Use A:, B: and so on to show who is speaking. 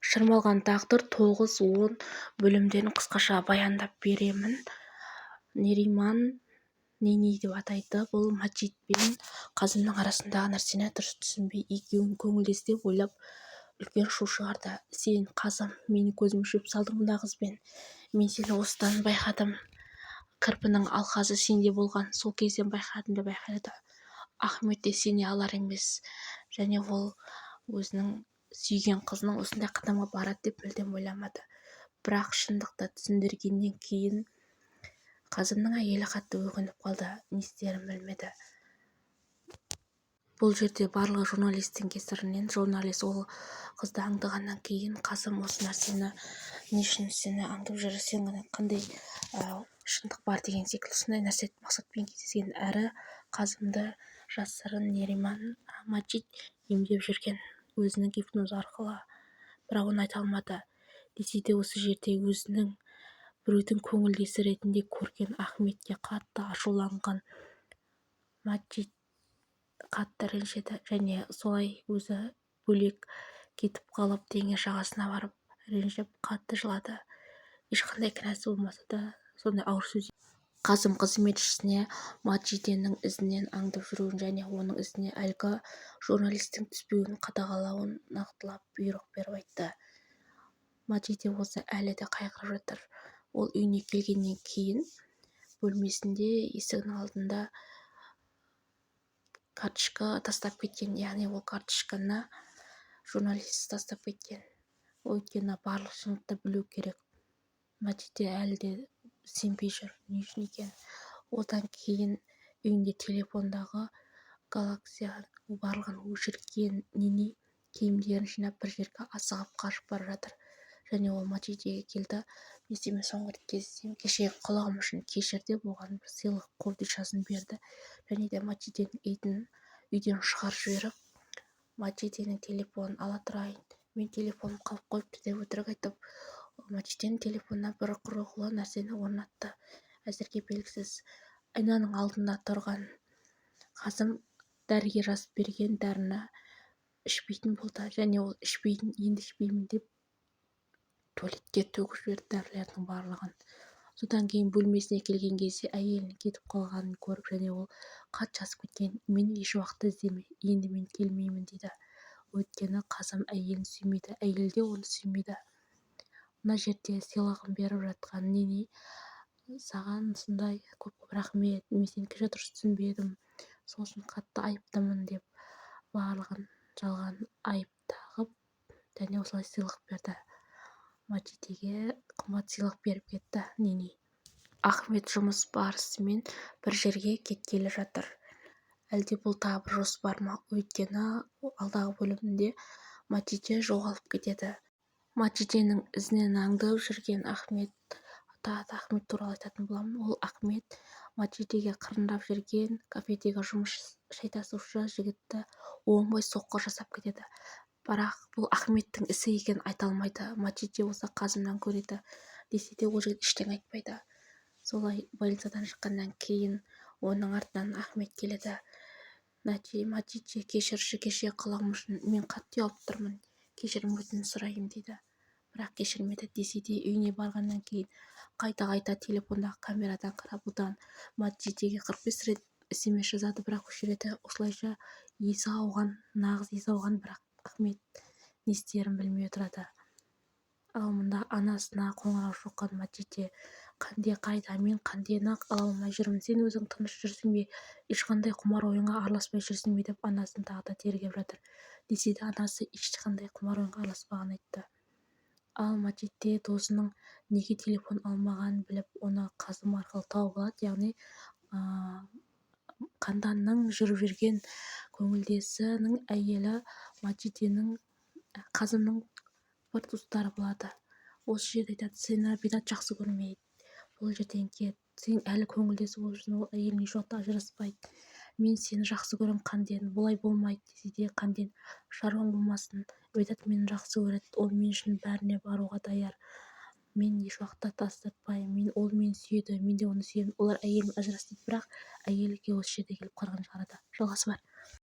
A: Шырмалған тағдыр 9-10 бөлімден қысқаша баяндап беремін. Нериман Нини деп атайды. Бұл Маджид пен Қазымның арасындағы нәрсені дұрыс түсінбей, екеуін көңілдес деп ойлап үлкен шу шығарды. Сен, Қазым, мені көзім шөп салдың мына қызбен. Мен сені осыдан байқадым. Кірпінің алқазы сенде болған, сол кезден байқадым деп айқайлады. Ахмет те сене алар емес, және ол өзінің сүйген қызының осындай қадамға барады деп мүлдем ойламады. Бірақ шындықты түсіндіргеннен кейін Қазымның әйелі қатты өкініп қалды, не істерін білмеді. Бұл жерде барлығы журналистің кесірінен. Журналист ол қызды аңдығаннан кейін Қазым осы нәрсені не үшін сені аңдып жүр, сен қандай шындық бар деген секілді сондай нәрсе мақсатпен кездескен. Әрі Қазымды жасырын Нериман Маджид емдеп жүрген өзінің гипноз арқылы, бірақ оны айта алмады. Десе де осы жерде өзінің біреудің көңілдесі ретінде көрген Ахметке қатты ашуланған Маджид қатты ренжіді, және солай өзі бөлек кетіп қалып теңіз жағасына барып ренжіп қатты жылады. Ешқандай кінәсі болмаса да сондай ауыр сөз. Қазым қызметшісіне Маджиденің ізінен аңдып жүруін және оның ізіне әлгі журналистің түспеуін қадағалауын нақтылап бұйрық беріп айтты. Маджиде болса әлі де қайғырып жатыр. Ол үйіне келгеннен кейін бөлмесінде есігінің алдында карточка тастап кеткен, яғни ол карточканы журналист тастап кеткен. Өйткені барлық шындықты білу керек. Маджиде әлі де сенбей жүр, не үшін екен. Одан кейін үйінде телефондағы галаксия барлығын өшірген Нини киімдерін жинап бір жерге асығып қашып бара жатыр. Және ол Маджидеге келді. Мен сенімен соңғы рет кездесем, кешегі қылығым үшін кешір деп оған бір сыйлық қобдишасын берді. Және де Маджиденің үйден шығарып жіберіп, Маджиденің телефонын ала тұрайын, мен телефоным қалып қойыпты деп өтірік айтып, Маджиденің телефонына бір құрылғылы нәрсені орнатты. Әзірге белгісіз. Айнаның алдында тұрған Қазым дәрігер жазып берген дәріні ішпейтін болды, және ол енді ішпеймін деп туалетке төгіп жіберді дәрілердің барлығын. Содан кейін бөлмесіне келген кезде әйелінің кетіп қалғанын көріп, және ол хат жазып кеткен: мені еш уақытта іздеме, енді мен келмеймін дейді. Өйткені Қазым әйелін сүймейді, әйелі де оны сүймейді. Мына жерде сыйлығын беріп жатқан Нини: саған сондай көп рахмет, мен сенікі дұрыс түсінбедім, сол үшін қатты айыптымын деп барлығын жалған айып тағып, және осылай сыйлық берді. Маджидеге қымбат сыйлық беріп кетті Нини. Ахмет жұмыс барысымен бір жерге кеткелі жатыр. Әлде бұл тағы бір жоспар ма? Өйткені алдағы бөлімде Маджиде жоғалып кетеді. Маджиденің ізінен аңдып жүрген Ахмет туралы айтатын боламын. Ол Ахмет Маджидеге қырындап жүрген кафедегі жұмыс шайтасушы жігітті оңбай соққы жасап кетеді. Бірақ бұл Ахметтің ісі екенін айта алмайды. Маджиде болса Қазымнан көреді, десе де ол жігіт ештеңе айтпайды. Солай больницадан шыққаннан кейін оның артынан Ахмет келеді. Маджиде, кешірші, кеше қылығым үшін мен қатты ұялып тұрмын, кешірім өтініп сұраймын дейді. Бірақ кешірмеді. Десе де үйіне барғаннан кейін қайта телефондағы камерадан қарап, одан Маджидеге 45 рет SMS жазады, бірақ өшіреді. Осылайша есі ауған, нағыз есі ауған, бірақ Ахмет не істерін білмей отырады. Ал мұнда анасына қоңырау соққан Маджиде: қанде қайда, мен қандені ала алмай жүрмін, сен өзің тыныш жүрсің бе, ешқандай құмар ойынға араласпай жүрсің бе деп анасын тағы да тергеп жатыр. Десе де анасы ешқандай құмар ойынға араласпағанын айтты. Ал Маджиде досының неге телефон алмағанын біліп, оны Қазым арқылы тауып алады, яғни Қанданның жүріп жүрген көңілдесінің әйелі Маджиденің Қазымның бір туыстары болады. Осы жерде айтады: сені Бинат жақсы көрмейді, бұл жерден кет, сен әлі көңілдесі болып жүрсің, ол әйелің еш уақытта ажыраспайды, мен сені жақсы көрем Қанден, бұлай болмайды. Десе де Қанден: шаруаң болмасын, Бинат мені жақсы көреді, ол мен үшін бәріне баруға даяр, мен еш уақытта тастатпаймын, ол мені сүйеді, мен де оны сүйемін, олар әйелім ажырасты дейді. Бірақ әйелі осы жерде келіп қарған шығарады. Жалғасы бар.